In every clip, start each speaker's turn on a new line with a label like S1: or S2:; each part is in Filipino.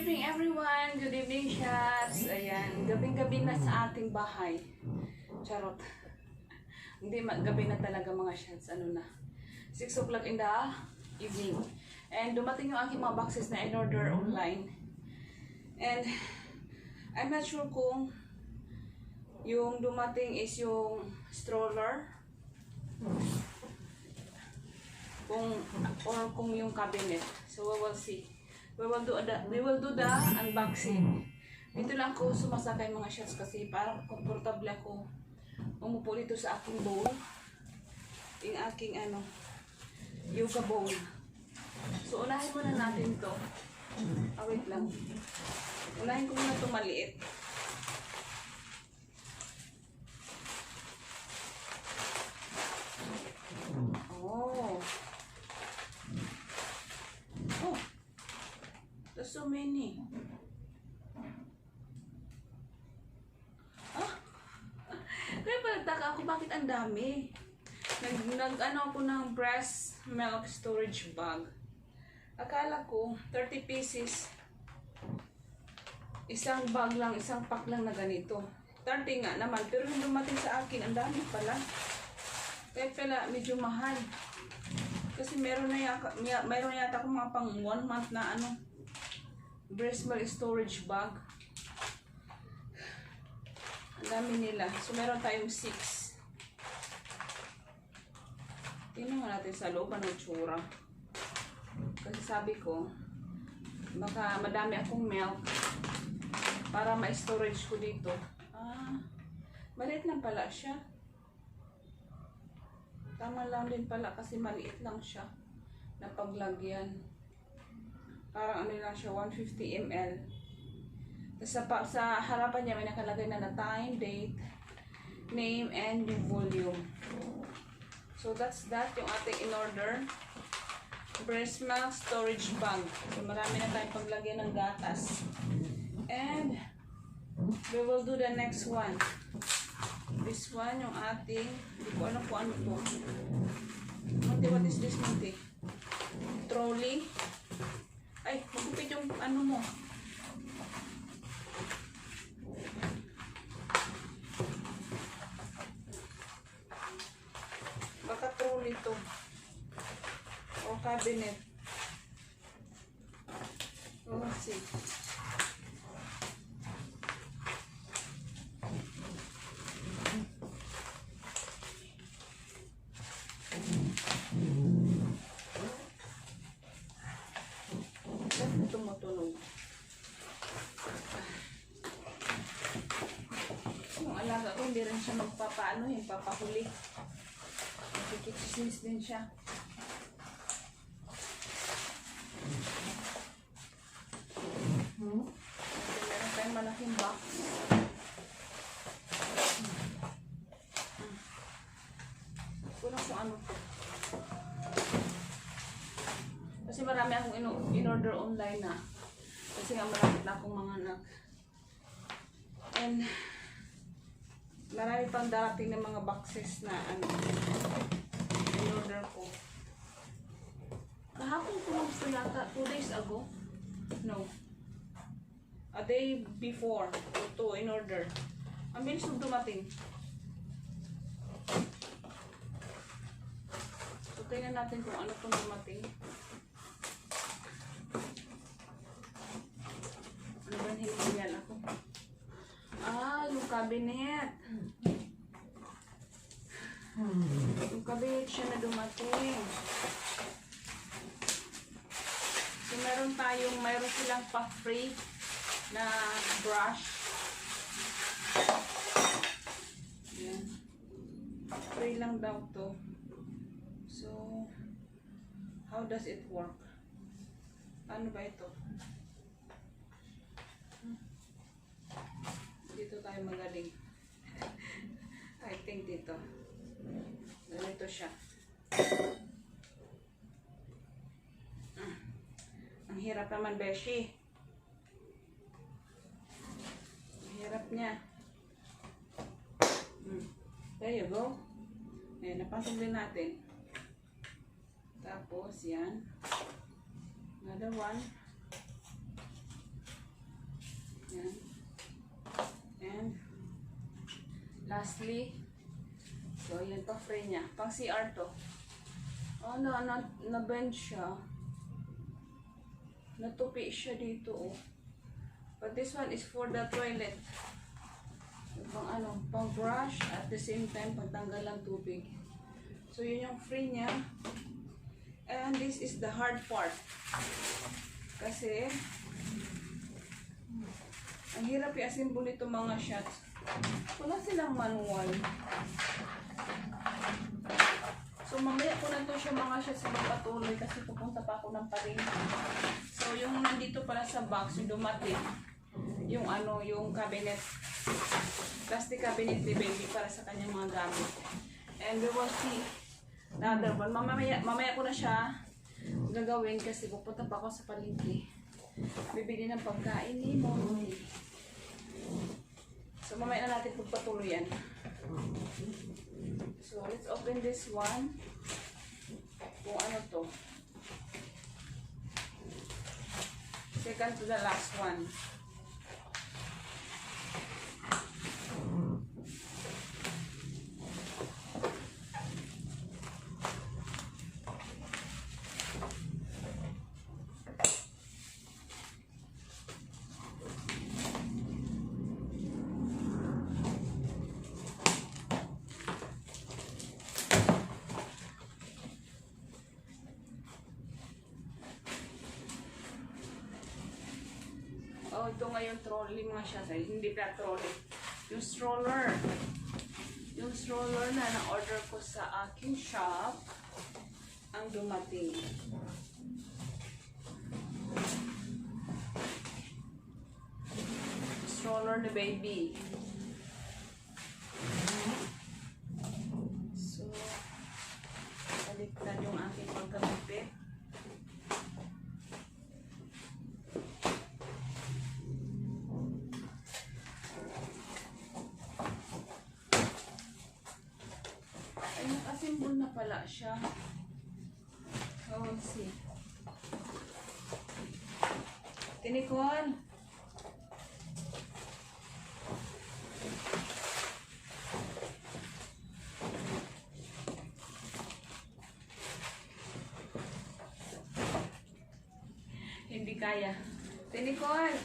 S1: evening everyone! Good evening shots! Ayan, gabing-gabi na sa ating bahay. Charot. Hindi, gabi na talaga mga shots. Ano na? 6 o'clock in the evening. And dumating yung aking mga boxes na in-order online. And I'm not sure kung yung dumating is yung stroller kung yung cabinet. So we will see. We will do the unboxing. Dito lang ako sumasakay mga shots kasi parang komportable ako umupo dito sa aking bowl. Yung aking yoga bowl. So unahin muna natin to. Wait lang. Unahin ko muna itong maliit. Oh. There's so many. Kaya palagtaka ako bakit ang dami. Nag-ano ako ng breast milk storage bag. Akala ko 30 pieces. Isang bag lang, isang pack lang na ganito. 30 nga naman, pero yung dumating sa akin, ang dami pala. Kaya pala medyo mahal. Kasi meron yata akong mga pang 1 month na breast milk storage bag. Ang dami nila. So meron tayong 6. Tingnan natin sa loob ng tsura. Kasi sabi ko, baka madami akong milk para ma-storage ko dito. Maliit lang pala siya. Tama lang din pala kasi maliit lang siya na paglagyan. Parang lang siya, 150 ml. Tapos sa harapan niya may nakalagay na time, date, name, and yung volume. So that's that, yung ating in-order. Breast milk storage bag. So marami na tayong paglagyan ng gatas. And we will do the next one. This one, yung ating, hindi ko alam kung ano to. Monty, what is this, Monty? Trolley. Ay, magupit yung mo. Baka trolley to. O cabinet. Let's see. Tumutunog. Yung alaga ko, hindi rin siya papahuli. Nakikichismis din siya. Meron tayong malaking box. Kulang kung ano to. Kasi marami akong in-order online na. Kasi nga marami na akong mga anak. And marami pang darating na mga boxes na in-order ko. Kahapon ko lang ito yata, 2 days ago. No. A day before to in-order. Ang bilis nung dumating. So tingnan natin kung ano itong dumating. Ano ba hinihingal ako? Yung cabinet. Yung cabinet siya na dumating. So mayroon silang pa-free na brush. Yan. Free lang daw to. So, how does it work? Ano ba ito? Dito tayo magaling. I think dito. Ganito siya. Ang hirap naman, Beshi. Ang hirap niya. There you go. Ayan, napasok din natin. Tapos, yan. Another one. Yan. And lastly, so yun to frame niya. Pang CR to. Oh, na-bend siya. Natupi siya dito, oh. But this one is for the toilet. Pang ano, pang brush at the same time pagtanggal ng tubig. So yun yung free niya. And this is the hard part. Kasi ang hirap i-assemble ito mga shots. Wala silang manual. So mamaya ko na to siya mga shots magpatuloy kasi pupunta pa ako ng palengke. So yung nandito pala sa box, yung dumating, yung ano, yung cabinet, plastic cabinet ni baby para sa kanyang mga gamit. And we will see the other one. Mamaya ko na siya gagawin kasi pupunta pa ako sa palengke. Bibili ng pagkain ni Mommy. So mamaya na natin pagpatuloy yan. So let's open this one. Kung ano to. Second to the last one. Oh, ito ngayon trolley mga siya. Hindi pa trolley. Yung stroller. Yung stroller na na-order ko sa aking shop ang dumating. Stroller ni baby. So, baliktad yung aking pagkabipit. Assemble na pala siya. Oh, let's see. Tinikon. Hindi kaya. Tinikon.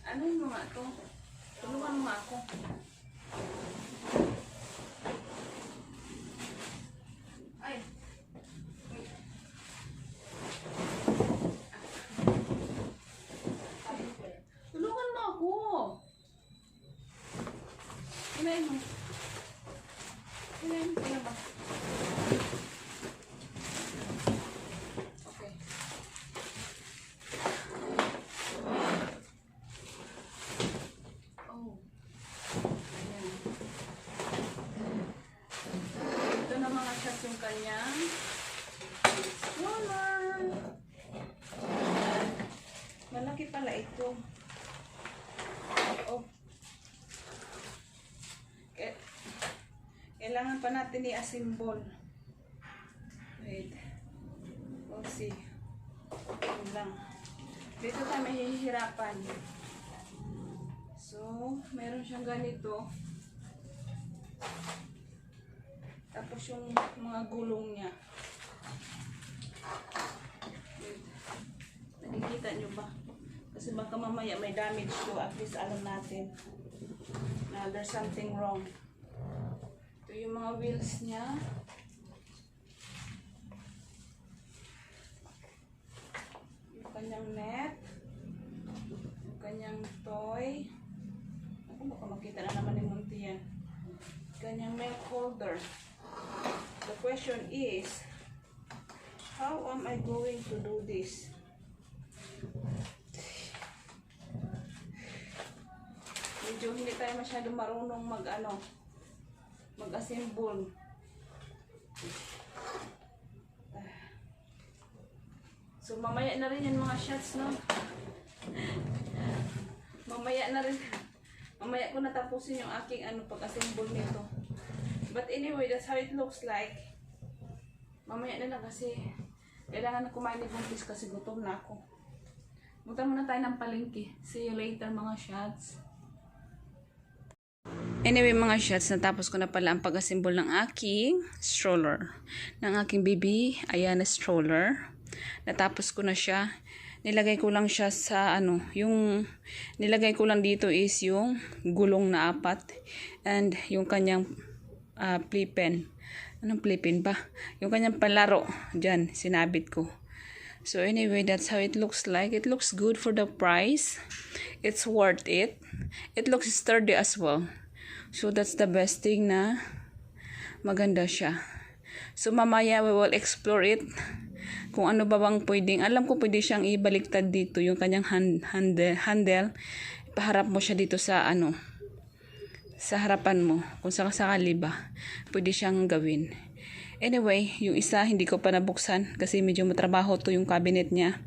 S1: Ano yung mga ito? Tulungan mo ako. Kinain mo. Kinain mo na ba? Okay. Oh. Ayan. Ito na mga shots yung kanyang stroller. Malaki pala ito. Oh. Kailangan pa natin i-assemble. Wait. We'll see. Yun lang. Dito tayo mahihirapan. So, meron siyang ganito. Tapos yung mga gulong niya. Wait. Nakikita nyo ba? Kasi baka mamaya may damage to. At least alam natin na there's something wrong. Ito yung mga wheels niya. Yung kanyang net. Yung kanyang toy. Ako baka makita na naman yung munti yan. Kanyang milk holder. The question is, how am I going to do this? Medyo hindi tayo masyadong marunong mag-assemble. So mamaya na rin yan mga shots, no? Mamaya na rin. Mamaya ko natapusin yung aking pag-assemble nito. But anyway, that's how it looks like. Mamaya na lang kasi kailangan na kumain ni Buntis kasi gutom na ako. Punta muna tayo ng palengke. See you later mga shots. Anyway mga shots, natapos ko na pala ang pag-assemble ng aking stroller. Ng aking baby, ayan na stroller. Natapos ko na siya. Nilagay ko lang siya sa yung nilagay ko lang dito is yung gulong na 4 and yung kanyang playpen. Anong playpen ba? Yung kanyang palaro. Diyan, sinabit ko. So anyway, that's how it looks like. It looks good for the price. It's worth it. It looks sturdy as well. So that's the best thing na maganda siya. So mamaya we will explore it. Kung ano ba bang pwedeng. Alam ko pwede siyang ibaliktad dito. Yung kanyang handle. Paharap mo siya dito sa sa harapan mo. Kung sakali ba. Pwede siyang gawin. Anyway, yung isa hindi ko pa nabuksan kasi medyo matrabaho to yung cabinet niya.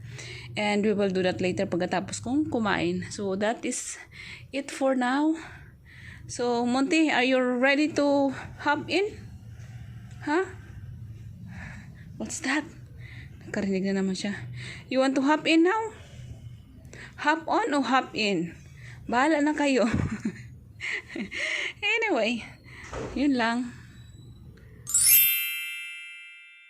S1: And we will do that later pagkatapos kong kumain. So that is it for now. So Monty, are you ready to hop in? Huh? What's that? Nakarinig na naman siya. You want to hop in now? Hop on o hop in? Bahala na kayo. Anyway, yun lang.